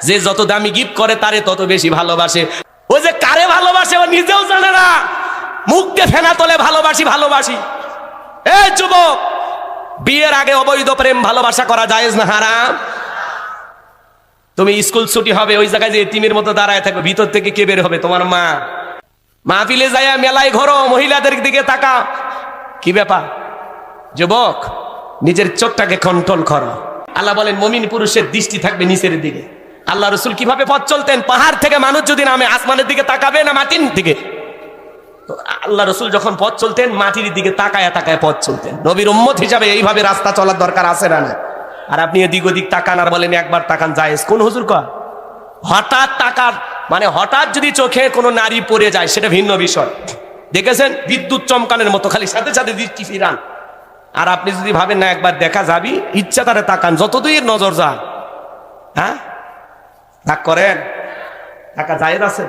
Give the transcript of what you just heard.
যে যত দামি গিফট করে তারে তত বেশি ভালোবাসে। ও যে কারে ভালোবাসে ও নিজেও জানে না, মুখে ফেনা তোলে ভালোবাসি ভালোবাসি। এই যুবক, বিয়ের আগে অবৈধ প্রেম ভালোবাসা করা জায়েজ না হারাম? তুমি স্কুল ছুটি হবে, ওই জায়গায় যে এতিমের মতো দাঁড়ায় থাকবে, ভিতর থেকে কে বের হবে? তোমার মা। মাহফিলে যাইয়া মেলায় ঘোরো, মহিলাদের দিকে তাকা, কি ব্যাপার? যুবক, নিজের চোখটাকে কন্ট্রোল করো। আল্লাহ বলেন মুমিন পুরুষের দৃষ্টি থাকবে নিচের দিকে। আল্লাহ রাসূল কিভাবে পথ চলতেন? পাহাড় থেকে মানুষ যদি নামে আসমানের দিকে তাকাবে না মাটির দিকে? আল্লাহ রাসূল যখন পথ চলতেন মাটির দিকে তাকায় তাকায় পথ চলতেন। নবীর উম্মত হিসাবে এইভাবে রাস্তা চলার দরকার আছে না? আর আপনি এদিক ওদিক তাকান আর বলেন একবার তাকান জায়েজ। কোন হুজুর কয়? হঠাৎ তাকার মানে হঠাৎ যদি চোখে কোনো নারী পড়ে যায় সেটা ভিন্ন বিষয়। দেখেছেন বিদ্যুৎ চমকানোর মতো খালি সাথে সাথে দৃষ্টি ফিরান। আর আপনি যদি ভাবেন না একবার দেখা যাবি, ইচ্ছা তারে তাকান, যতদূর নজর যায়। হ্যাঁ, রাগ করেন? টাকা জায়েজ আছে?